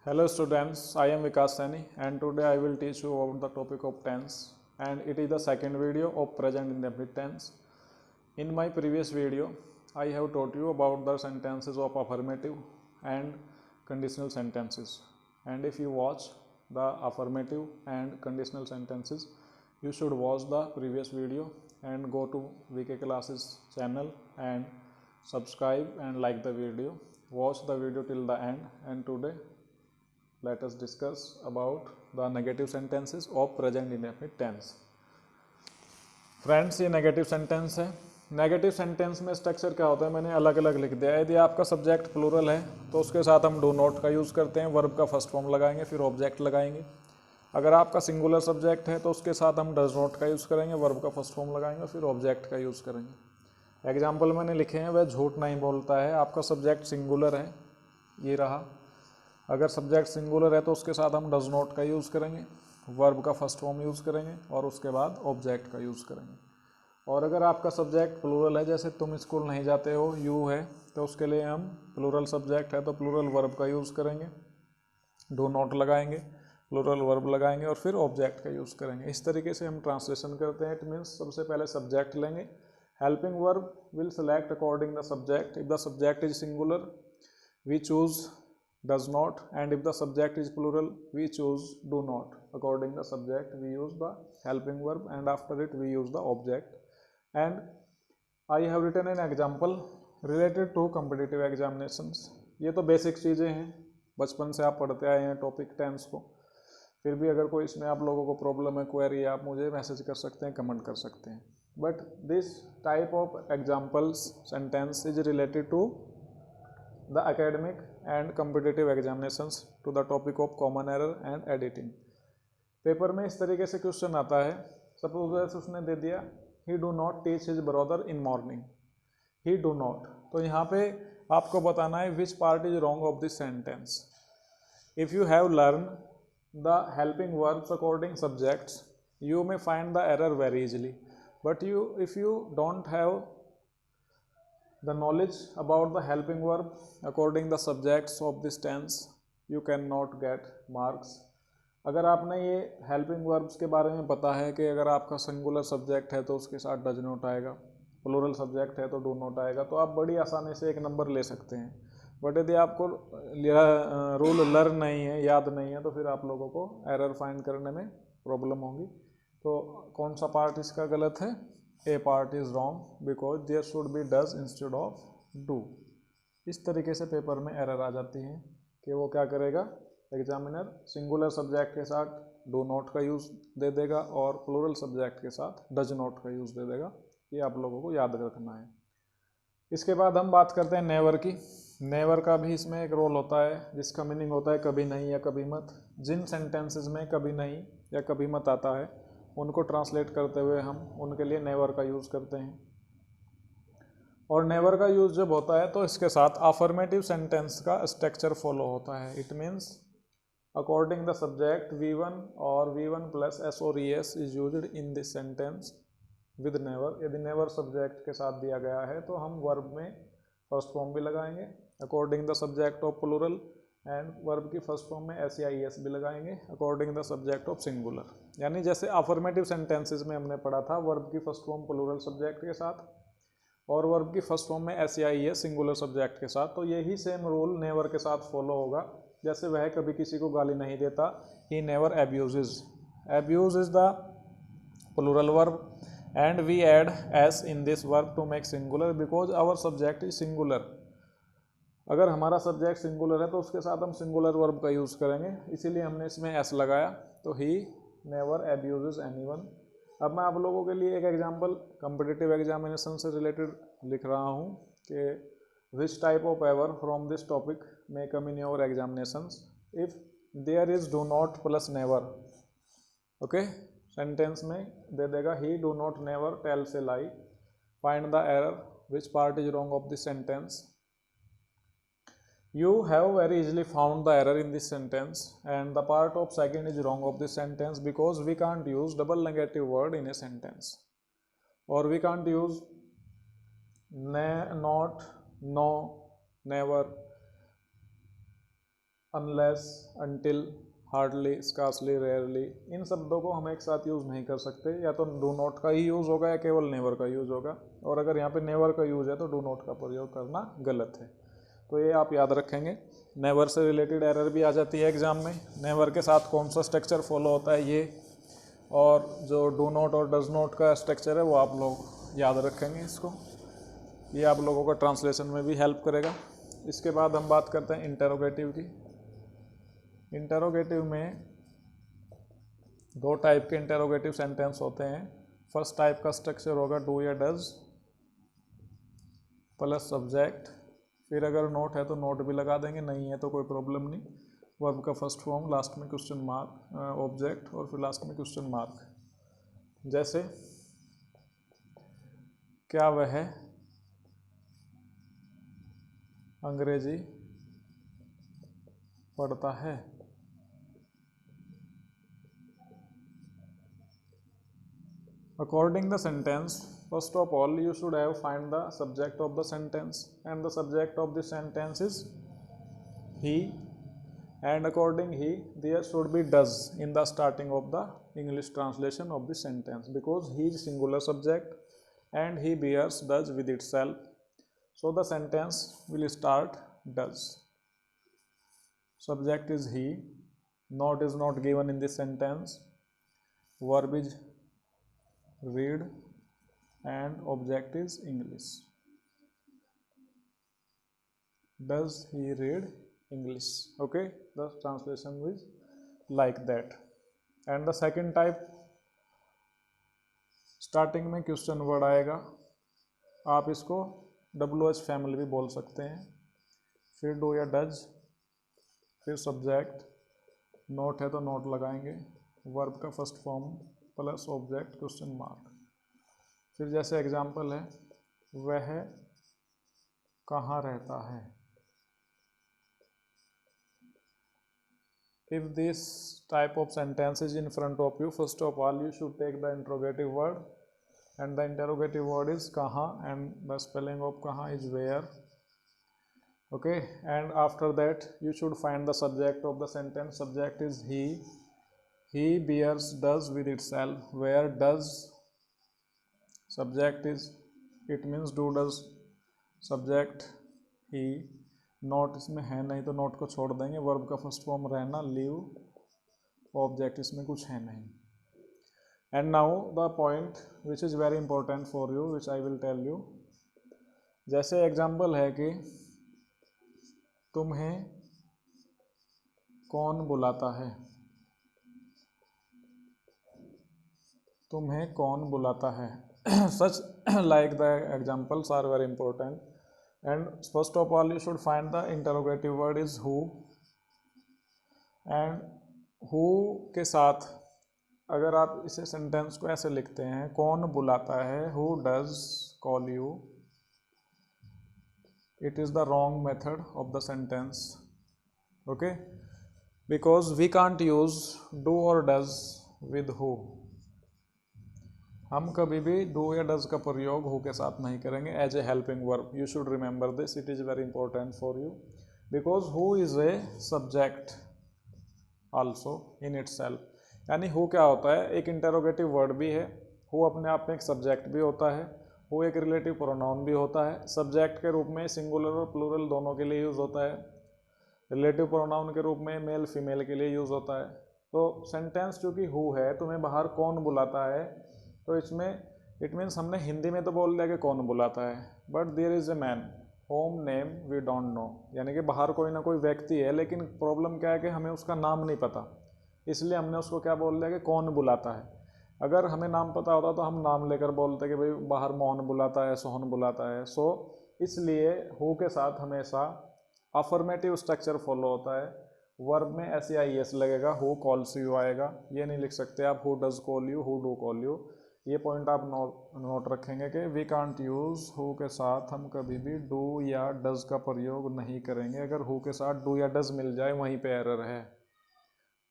Hello students, I am Vikas Sani and today I will teach you about the topic of tense and it is the second video of present indefinite tense. In my previous video, I have taught you about the sentences of affirmative and conditional sentences, and if you watch the affirmative and conditional sentences, you should watch the previous video and go to VK Classes channel and subscribe and like the video. Watch the video till the end, and today let us discuss about the negative sentences of present indefinite tense. Friends, ये negative sentence है। Negative sentence में structure क्या होता है, मैंने अलग अलग लिख दिया है। यदि आपका सब्जेक्ट प्लूरल है तो उसके साथ हम डू नॉट का यूज़ करते हैं, वर्ब का फर्स्ट फॉर्म लगाएंगे, फिर ऑब्जेक्ट लगाएंगे। अगर आपका सिंगुलर सब्जेक्ट है तो उसके साथ हम डज नॉट का यूज़ करेंगे, वर्ब का फर्स्ट फॉर्म लगाएंगे, फिर ऑब्जेक्ट का यूज़ करेंगे। एग्जाम्पल मैंने लिखे हैं, वह झूठ नहीं बोलता है। आपका सब्जेक्ट सिंगुलर है, ये रहा। अगर सब्जेक्ट सिंगुलर है तो उसके साथ हम डज नॉट का यूज़ करेंगे, वर्ब का फर्स्ट फॉर्म यूज़ करेंगे और उसके बाद ऑब्जेक्ट का यूज़ करेंगे। और अगर आपका सब्जेक्ट प्लूरल है, जैसे तुम स्कूल नहीं जाते हो, यू है, तो उसके लिए हम प्लूरल सब्जेक्ट है तो प्लूरल वर्ब का यूज़ करेंगे, डू नॉट लगाएंगे, प्लूरल वर्ब लगाएंगे और फिर ऑब्जेक्ट का यूज़ करेंगे। इस तरीके से हम ट्रांसलेशन करते हैं। इट मीन्स सबसे पहले सब्जेक्ट लेंगे, helping verb will select according the subject. If the subject is singular we choose does not, and if the subject is plural we choose do not. According the subject we use the helping verb and after it we use the object. And I have written an example related to competitive examinations. ये तो basic चीज़ें हैं, बचपन से आप पढ़ते आए हैं टॉपिक टेंस को। फिर भी अगर कोई इसमें आप लोगों को प्रॉब्लम है, क्वेरी, आप मुझे मैसेज कर सकते हैं, कमेंट कर सकते हैं। But this type of examples sentence is related to the academic and competitive examinations to the topic of common error and editing. Paper में इस तरीके से क्वेश्चन आता है, सपोज उसने दे दिया he do not teach his brother in morning, he do not, तो यहाँ पे आपको बताना है which part is wrong of this sentence. If you have learned the helping verbs according subjects, you may find the error very easily, but if you don't have the knowledge about the helping verb according the subjects of this tense, you cannot get marks. अगर आपने ये helping verbs के बारे में पता है कि अगर आपका सिंगुलर सब्जेक्ट है तो उसके साथ डज नॉट आएगा, प्लूरल सब्जेक्ट है तो डू नॉट आएगा, तो आप बड़ी आसानी से एक नंबर ले सकते हैं। बट यदि आपको रूल लर्न नहीं है, याद नहीं है, तो फिर आप लोगों को एरर फाइंड करने में प्रॉब्लम होगी। तो कौन सा पार्ट इसका गलत है? A part is wrong because there should be does instead of do. इस तरीके से पेपर में एरर आ जाती है कि वो क्या करेगा, एग्जामिनर सिंगुलर सब्जेक्ट के साथ डू नॉट का यूज़ दे देगा और प्लूरल सब्जेक्ट के साथ डज नॉट का यूज़ दे देगा। ये आप लोगों को याद रखना है। इसके बाद हम बात करते हैं नेवर की। नेवर का भी इसमें एक रोल होता है जिसका मीनिंग होता है कभी नहीं या कभी मत। जिन सेंटेंसेस में कभी नहीं या कभी मत आता है उनको ट्रांसलेट करते हुए हम उनके लिए नेवर का यूज़ करते हैं। और नेवर का यूज़ जब होता है तो इसके साथ अफर्मेटिव सेंटेंस का स्ट्रक्चर फॉलो होता है। It means according the subject V1 और V1 प्लस S और ES is used in this sentence with never. यदि नेवर सब्जेक्ट के साथ दिया गया है तो हम वर्ब में फर्स्ट फॉर्म भी लगाएंगे according the subject of plural, and verb की फर्स्ट फॉर्म में S या ES भी लगाएंगे according the subject of singular. यानी जैसे अफर्मेटिव सेंटेंसेस में हमने पढ़ा था वर्ब की फर्स्ट फॉर्म प्लूरल सब्जेक्ट के साथ और वर्ब की फर्स्ट फॉर्म में S या ES सिंगुलर सब्जेक्ट के साथ, तो यही सेम रूल नेवर के साथ फॉलो होगा। जैसे वह कभी किसी को गाली नहीं देता, ही never abuses. Abuse is the plural verb and we add S in this verb to make singular because our subject is singular. अगर हमारा सब्जेक्ट सिंगुलर है तो उसके साथ हम सिंगुलर वर्ब का यूज़ करेंगे, इसीलिए हमने इसमें एस लगाया। तो ही नेवर एब्यूजेस एनीवन। अब मैं आप लोगों के लिए एक एग्जांपल कॉम्पिटिटिव एग्जामिनेशन से रिलेटेड लिख रहा हूँ कि which type of ever from this topic may come in your examinations if there is do not plus never. Okay, sentence में दे देगा he do not never tells a lie, find the error, which part is wrong of this sentence. You have very easily found the error in this sentence, and the part of second is wrong of this sentence because we can't use double negative word in a sentence, or we can't use not, no, never, unless, until, hardly, scarcely, rarely, इन शब्दों को हम एक साथ use नहीं कर सकते। या तो डू नॉट का ही यूज़ होगा या केवल नेवर का यूज़ होगा। और अगर यहाँ पे नेवर का यूज़ है तो डू नॉट का प्रयोग करना गलत है। तो ये आप याद रखेंगे। नेवर से रिलेटेड एरर भी आ जाती है एग्जाम में। नेवर के साथ कौन सा स्ट्रक्चर फॉलो होता है ये, और जो डू नॉट और डज नॉट का स्ट्रक्चर है वो आप लोग याद रखेंगे इसको। ये आप लोगों का ट्रांसलेशन में भी हेल्प करेगा। इसके बाद हम बात करते हैं इंटेरोगेटिव की। इंटेरोगेटिव में दो टाइप के इंटेरोगेटिव सेंटेंस होते हैं। फर्स्ट टाइप का स्ट्रक्चर होगा डू या डज प्लस सब्जेक्ट, फिर अगर नोट है तो नोट भी लगा देंगे, नहीं है तो कोई प्रॉब्लम नहीं। वर्ब का फर्स्ट फॉर्म, लास्ट में क्वेश्चन मार्क, ऑब्जेक्ट, और फिर लास्ट में क्वेश्चन मार्क। जैसे क्या वह अंग्रेजी पढ़ता है। According the sentence, first of all you should have find the subject of the sentence, and the subject of the sentence is he, and according he there should be does in the starting of the English translation of the sentence, because he is singular subject and he bears does with itself, so the sentence will start does. Subject is he, not is not given in this sentence, verb is read, and object is English. Does he read English? Okay, the translation is like that. And the second type, starting में question word आएगा, आप इसको WH family भी बोल सकते हैं। फिर do या डज, फिर सब्जेक्ट, नोट है तो नोट लगाएंगे, वर्ब का first form plus object question mark. फिर जैसे एग्जाम्पल है, वह कहाँ रहता है। If this type of sentence is in front of you, first of all you should take the interrogative word, and the interrogative word is kaha, and the spelling of kaha is where. Okay, and after that you should find the subject of the sentence. Subject is he bears does with itself, where does, subject is, it means do does, subject he, note इसमें है नहीं तो note को छोड़ देंगे, verb का first form रहना leave, object इसमें कुछ है नहीं। And now the point which is very important for you, which I will tell you. जैसे एग्जाम्पल है कि तुम्हें कौन बुलाता है, तुम्हें कौन बुलाता है। Such like the examples are very important, and first of all you should find the interrogative word is who, and who के साथ अगर आप इसे सेंटेंस को ऐसे लिखते हैं, कौन बुलाता है, who does call you, it is the wrong method of the sentence. Okay, because we can't use do or does with who। हम कभी भी डू या डज का प्रयोग हु के साथ नहीं करेंगे as a helping verb. You should remember this, it is very important for you, because who is a subject also in itself. यानी हु क्या होता है, एक इंटेरोगेटिव वर्ड भी है, हु अपने आप में एक सब्जेक्ट भी होता है, हु एक रिलेटिव प्रोनाउन भी होता है। सब्जेक्ट के रूप में सिंगुलर और प्लूरल दोनों के लिए यूज़ होता है, रिलेटिव प्रोनाउन के रूप में मेल फीमेल के लिए यूज़ होता है। तो सेंटेंस चूँकि हु है, तुम्हें बाहर कौन बुलाता है, तो इसमें इट मीन्स हमने हिंदी में तो बोल दिया कि कौन बुलाता है, but there is a man whom name we don't know, यानी कि बाहर कोई ना कोई व्यक्ति है, लेकिन प्रॉब्लम क्या है कि हमें उसका नाम नहीं पता, इसलिए हमने उसको क्या बोल दिया कि कौन बुलाता है। अगर हमें नाम पता होता तो हम नाम लेकर बोलते कि भाई बाहर मोहन बुलाता है, सोहन बुलाता है। सो इसलिए हु के साथ हमेशा अफर्मेटिव स्ट्रक्चर फॉलो होता है। वर्ब में SEIS लगेगा, हु कॉल्स यू आएगा, ये नहीं लिख सकते आप who does call you, who do call you. ये पॉइंट आप नोट रखेंगे कि वी कांट यूज़ हु के साथ हम कभी भी डू या डज का प्रयोग नहीं करेंगे। अगर हु के साथ डू या डज मिल जाए वहीं पे एरर है।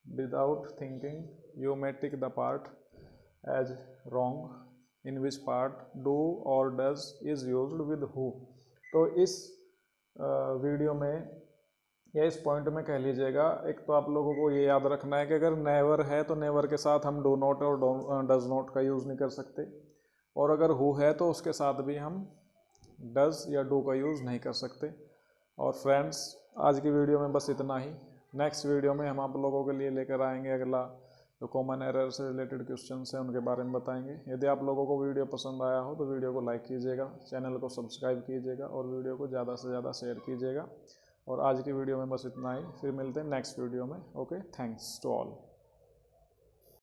Without thinking you may tick the part as wrong in which part do और does is used with who. तो इस वीडियो में या इस पॉइंट में कह लीजिएगा, एक तो आप लोगों को ये याद रखना है कि अगर नेवर है तो नेवर के साथ हम डू नॉट और डज नॉट का यूज़ नहीं कर सकते, और अगर हु है तो उसके साथ भी हम डज या डू का यूज़ नहीं कर सकते। और फ्रेंड्स, आज की वीडियो में बस इतना ही। नेक्स्ट वीडियो में हम आप लोगों के लिए लेकर आएंगे अगला जो कॉमन एरर से रिलेटेड क्वेश्चन हैं उनके बारे में बताएंगे। यदि आप लोगों को वीडियो पसंद आया हो तो वीडियो को लाइक कीजिएगा, चैनल को सब्सक्राइब कीजिएगा और वीडियो को ज़्यादा से ज़्यादा शेयर कीजिएगा। और आज की वीडियो में बस इतना ही, फिर मिलते हैं नेक्स्ट वीडियो में। Okay, thanks to all.